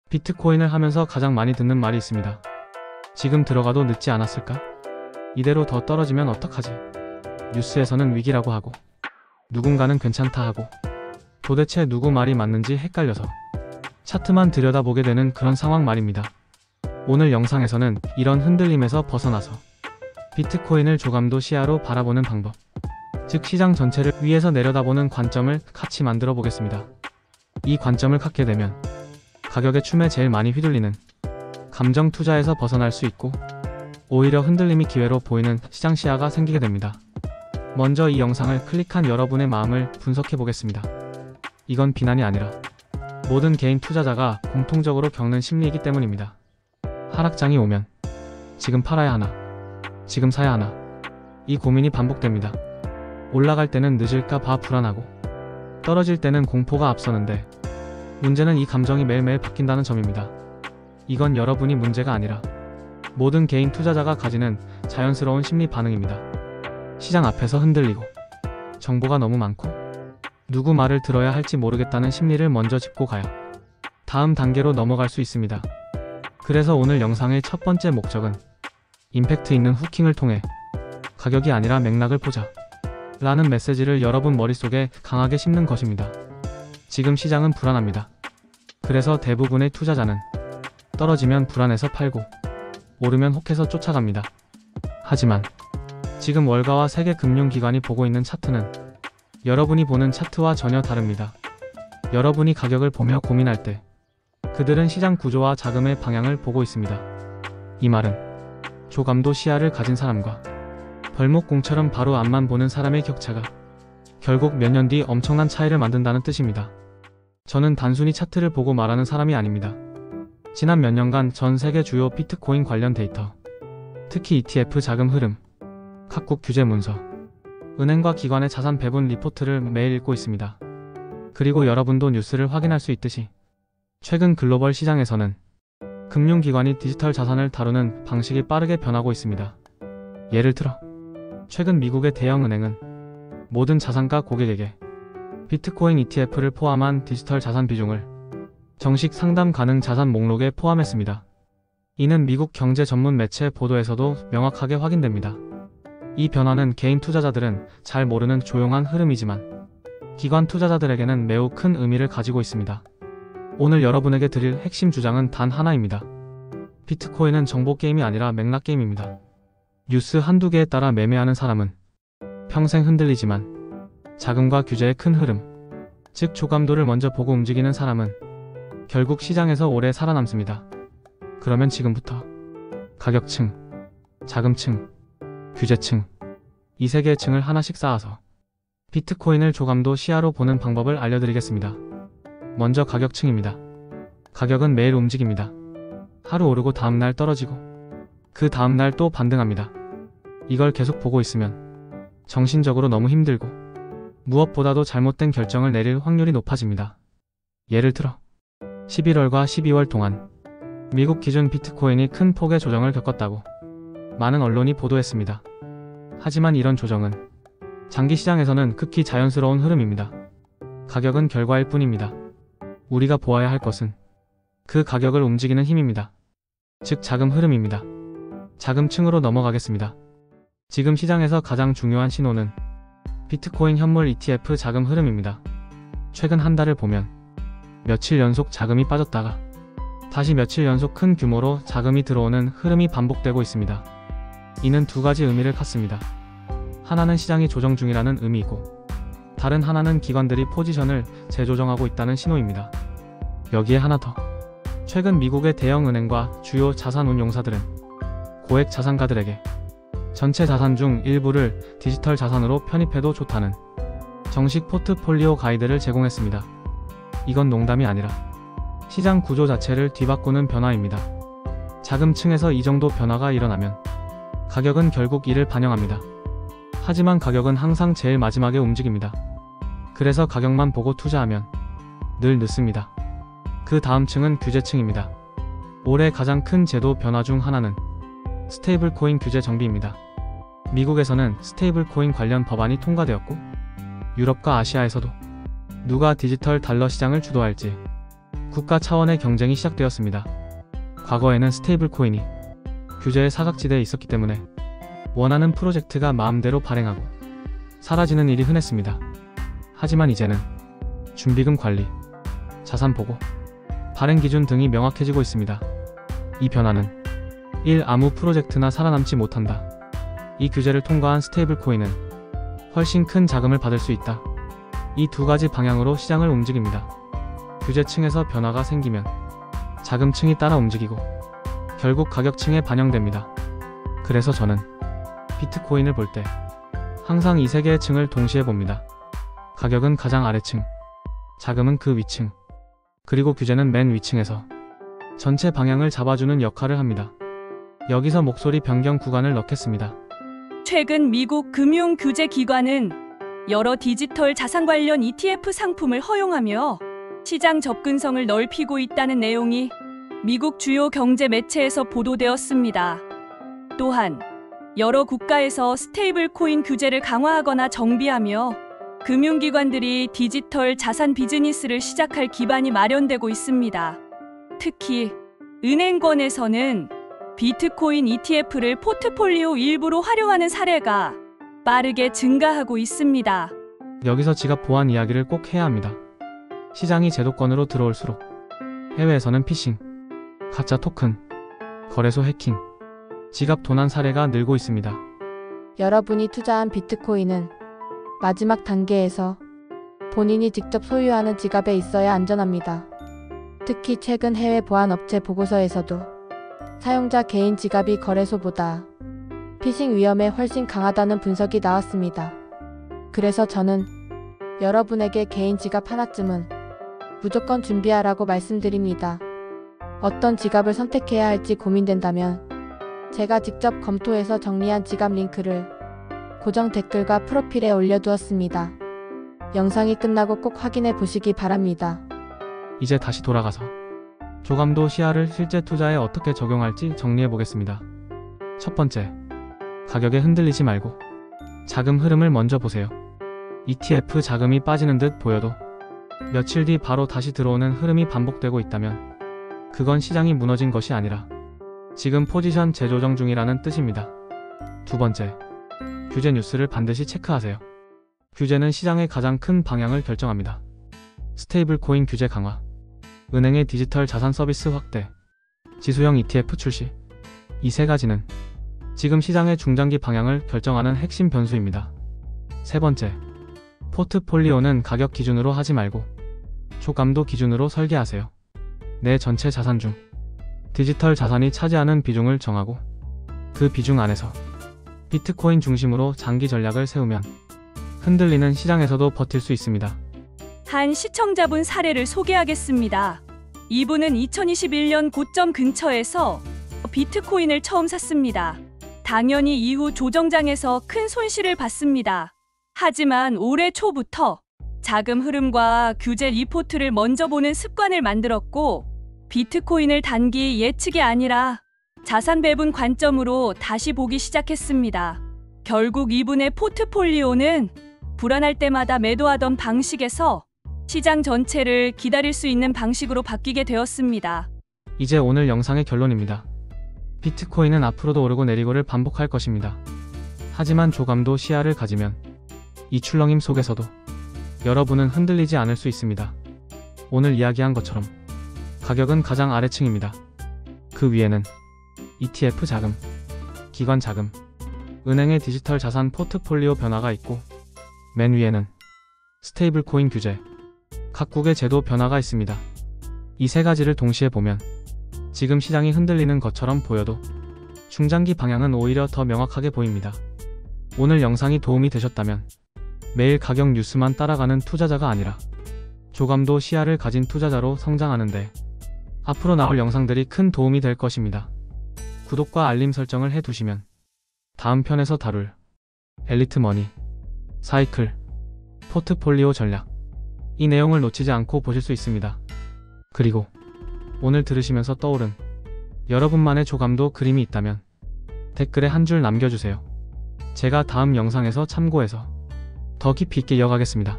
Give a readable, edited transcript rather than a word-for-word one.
비트코인을 하면서 가장 많이 듣는 말이 있습니다. 지금 들어가도 늦지 않았을까? 이대로 더 떨어지면 어떡하지? 뉴스에서는 위기라고 하고 누군가는 괜찮다 하고 도대체 누구 말이 맞는지 헷갈려서 차트만 들여다보게 되는 그런 상황 말입니다. 오늘 영상에서는 이런 흔들림에서 벗어나서 비트코인을 조감도 시야로 바라보는 방법, 즉 시장 전체를 위에서 내려다보는 관점을 같이 만들어 보겠습니다. 이 관점을 갖게 되면 가격의 춤에 제일 많이 휘둘리는 감정 투자에서 벗어날 수 있고 오히려 흔들림이 기회로 보이는 시장 시야가 생기게 됩니다. 먼저 이 영상을 클릭한 여러분의 마음을 분석해 보겠습니다. 이건 비난이 아니라 모든 개인 투자자가 공통적으로 겪는 심리이기 때문입니다. 하락장이 오면 지금 팔아야 하나, 지금 사야 하나, 이 고민이 반복됩니다. 올라갈 때는 늦을까 봐 불안하고 떨어질 때는 공포가 앞서는데 문제는 이 감정이 매일매일 바뀐다는 점입니다. 이건 여러분이 문제가 아니라 모든 개인 투자자가 가지는 자연스러운 심리 반응입니다. 시장 앞에서 흔들리고 정보가 너무 많고 누구 말을 들어야 할지 모르겠다는 심리를 먼저 짚고 가야 다음 단계로 넘어갈 수 있습니다. 그래서 오늘 영상의 첫 번째 목적은 임팩트 있는 후킹을 통해 가격이 아니라 맥락을 보자 라는 메시지를 여러분 머릿속에 강하게 심는 것입니다. 지금 시장은 불안합니다. 그래서 대부분의 투자자는 떨어지면 불안해서 팔고 오르면 혹해서 쫓아갑니다. 하지만 지금 월가와 세계 금융기관이 보고 있는 차트는 여러분이 보는 차트와 전혀 다릅니다. 여러분이 가격을 보며 고민할 때 그들은 시장 구조와 자금의 방향을 보고 있습니다. 이 말은 조감도 시야를 가진 사람과 벌목공처럼 바로 앞만 보는 사람의 격차가 결국 몇 년 뒤 엄청난 차이를 만든다는 뜻입니다. 저는 단순히 차트를 보고 말하는 사람이 아닙니다. 지난 몇 년간 전 세계 주요 비트코인 관련 데이터, 특히 ETF 자금 흐름, 각국 규제 문서, 은행과 기관의 자산 배분 리포트를 매일 읽고 있습니다. 그리고 여러분도 뉴스를 확인할 수 있듯이 최근 글로벌 시장에서는 금융기관이 디지털 자산을 다루는 방식이 빠르게 변하고 있습니다. 예를 들어 최근 미국의 대형은행은 모든 자산가 고객에게 비트코인 ETF를 포함한 디지털 자산 비중을 정식 상담 가능 자산 목록에 포함했습니다. 이는 미국 경제 전문 매체 보도에서도 명확하게 확인됩니다. 이 변화는 개인 투자자들은 잘 모르는 조용한 흐름이지만 기관 투자자들에게는 매우 큰 의미를 가지고 있습니다. 오늘 여러분에게 드릴 핵심 주장은 단 하나입니다. 비트코인은 정보 게임이 아니라 맥락 게임입니다. 뉴스 한두 개에 따라 매매하는 사람은 평생 흔들리지만 자금과 규제의 큰 흐름, 즉 조감도를 먼저 보고 움직이는 사람은 결국 시장에서 오래 살아남습니다. 그러면 지금부터 가격층, 자금층, 규제층, 이 세 개의 층을 하나씩 쌓아서 비트코인을 조감도 시야로 보는 방법을 알려드리겠습니다. 먼저 가격층입니다. 가격은 매일 움직입니다. 하루 오르고 다음날 떨어지고 그 다음날 또 반등합니다. 이걸 계속 보고 있으면 정신적으로 너무 힘들고 무엇보다도 잘못된 결정을 내릴 확률이 높아집니다. 예를 들어 11월과 12월 동안 미국 기준 비트코인이 큰 폭의 조정을 겪었다고 많은 언론이 보도했습니다. 하지만 이런 조정은 장기 시장에서는 극히 자연스러운 흐름입니다. 가격은 결과일 뿐입니다. 우리가 보아야 할 것은 그 가격을 움직이는 힘입니다. 즉 자금 흐름입니다. 자금층으로 넘어가겠습니다. 지금 시장에서 가장 중요한 신호는 비트코인 현물 ETF 자금 흐름입니다. 최근 한 달을 보면 며칠 연속 자금이 빠졌다가 다시 며칠 연속 큰 규모로 자금이 들어오는 흐름이 반복되고 있습니다. 이는 두 가지 의미를 갖습니다. 하나는 시장이 조정 중이라는 의미이고 다른 하나는 기관들이 포지션을 재조정하고 있다는 신호입니다. 여기에 하나 더. 최근 미국의 대형은행과 주요 자산운용사들은 고액 자산가들에게 전체 자산 중 일부를 디지털 자산으로 편입해도 좋다는 정식 포트폴리오 가이드를 제공했습니다. 이건 농담이 아니라 시장 구조 자체를 뒤바꾸는 변화입니다. 자금층에서 이 정도 변화가 일어나면 가격은 결국 이를 반영합니다. 하지만 가격은 항상 제일 마지막에 움직입니다. 그래서 가격만 보고 투자하면 늘 늦습니다. 그 다음 층은 규제층입니다. 올해 가장 큰 제도 변화 중 하나는 스테이블 코인 규제 정비입니다. 미국에서는 스테이블 코인 관련 법안이 통과되었고 유럽과 아시아에서도 누가 디지털 달러 시장을 주도할지 국가 차원의 경쟁이 시작되었습니다. 과거에는 스테이블 코인이 규제의 사각지대에 있었기 때문에 원하는 프로젝트가 마음대로 발행하고 사라지는 일이 흔했습니다. 하지만 이제는 준비금 관리, 자산 보고, 발행 기준 등이 명확해지고 있습니다. 이 변화는 1. 아무 프로젝트나 살아남지 못한다. 이 규제를 통과한 스테이블 코인은 훨씬 큰 자금을 받을 수 있다. 이 두 가지 방향으로 시장을 움직입니다. 규제층에서 변화가 생기면 자금층이 따라 움직이고 결국 가격층에 반영됩니다. 그래서 저는 비트코인을 볼 때 항상 이 세 개의 층을 동시에 봅니다. 가격은 가장 아래층, 자금은 그 위층, 그리고 규제는 맨 위층에서 전체 방향을 잡아주는 역할을 합니다. 여기서 목소리 변경 구간을 넣겠습니다. 최근 미국 금융규제기관은 여러 디지털 자산 관련 ETF 상품을 허용하며 시장 접근성을 넓히고 있다는 내용이 미국 주요 경제 매체에서 보도되었습니다. 또한 여러 국가에서 스테이블 코인 규제를 강화하거나 정비하며 금융기관들이 디지털 자산 비즈니스를 시작할 기반이 마련되고 있습니다. 특히 은행권에서는 비트코인 ETF를 포트폴리오 일부로 활용하는 사례가 빠르게 증가하고 있습니다. 여기서 지갑 보안 이야기를 꼭 해야 합니다. 시장이 제도권으로 들어올수록 해외에서는 피싱, 가짜 토큰, 거래소 해킹, 지갑 도난 사례가 늘고 있습니다. 여러분이 투자한 비트코인은 마지막 단계에서 본인이 직접 소유하는 지갑에 있어야 안전합니다. 특히 최근 해외 보안업체 보고서에서도 사용자 개인 지갑이 거래소보다 피싱 위험에 훨씬 강하다는 분석이 나왔습니다. 그래서 저는 여러분에게 개인 지갑 하나쯤은 무조건 준비하라고 말씀드립니다. 어떤 지갑을 선택해야 할지 고민된다면 제가 직접 검토해서 정리한 지갑 링크를 고정 댓글과 프로필에 올려두었습니다. 영상이 끝나고 꼭 확인해 보시기 바랍니다. 이제 다시 돌아가서 조감도 시야를 실제 투자에 어떻게 적용할지 정리해 보겠습니다. 첫 번째, 가격에 흔들리지 말고 자금 흐름을 먼저 보세요. ETF 자금이 빠지는 듯 보여도 며칠 뒤 바로 다시 들어오는 흐름이 반복되고 있다면 그건 시장이 무너진 것이 아니라 지금 포지션 재조정 중이라는 뜻입니다. 두 번째, 규제 뉴스를 반드시 체크하세요. 규제는 시장의 가장 큰 방향을 결정합니다. 스테이블 코인 규제 강화, 은행의 디지털 자산 서비스 확대, 지수형 ETF 출시, 이 세 가지는 지금 시장의 중장기 방향을 결정하는 핵심 변수입니다. 세 번째, 포트폴리오는 가격 기준으로 하지 말고 조감도 기준으로 설계하세요. 내 전체 자산 중 디지털 자산이 차지하는 비중을 정하고 그 비중 안에서 비트코인 중심으로 장기 전략을 세우면 흔들리는 시장에서도 버틸 수 있습니다. 한 시청자분 사례를 소개하겠습니다. 이분은 2021년 고점 근처에서 비트코인을 처음 샀습니다. 당연히 이후 조정장에서 큰 손실을 봤습니다. 하지만 올해 초부터 자금 흐름과 규제 리포트를 먼저 보는 습관을 만들었고 비트코인을 단기 예측이 아니라 자산 배분 관점으로 다시 보기 시작했습니다. 결국 이분의 포트폴리오는 불안할 때마다 매도하던 방식에서 시장 전체를 기다릴 수 있는 방식으로 바뀌게 되었습니다. 이제 오늘 영상의 결론입니다. 비트코인은 앞으로도 오르고 내리고를 반복할 것입니다. 하지만 조감도 시야를 가지면 이 출렁임 속에서도 여러분은 흔들리지 않을 수 있습니다. 오늘 이야기한 것처럼 가격은 가장 아래층입니다. 그 위에는 ETF 자금, 기관 자금, 은행의 디지털 자산 포트폴리오 변화가 있고 맨 위에는 스테이블 코인 규제, 각국의 제도 변화가 있습니다. 이 세 가지를 동시에 보면 지금 시장이 흔들리는 것처럼 보여도 중장기 방향은 오히려 더 명확하게 보입니다. 오늘 영상이 도움이 되셨다면 매일 가격 뉴스만 따라가는 투자자가 아니라 조감도 시야를 가진 투자자로 성장하는데 앞으로 나올 영상들이 큰 도움이 될 것입니다. 구독과 알림 설정을 해두시면 다음 편에서 다룰 엘리트 머니, 사이클, 포트폴리오 전략, 이 내용을 놓치지 않고 보실 수 있습니다. 그리고 오늘 들으시면서 떠오른 여러분만의 조감도 그림이 있다면 댓글에 한 줄 남겨주세요. 제가 다음 영상에서 참고해서 더 깊이 있게 이어가겠습니다.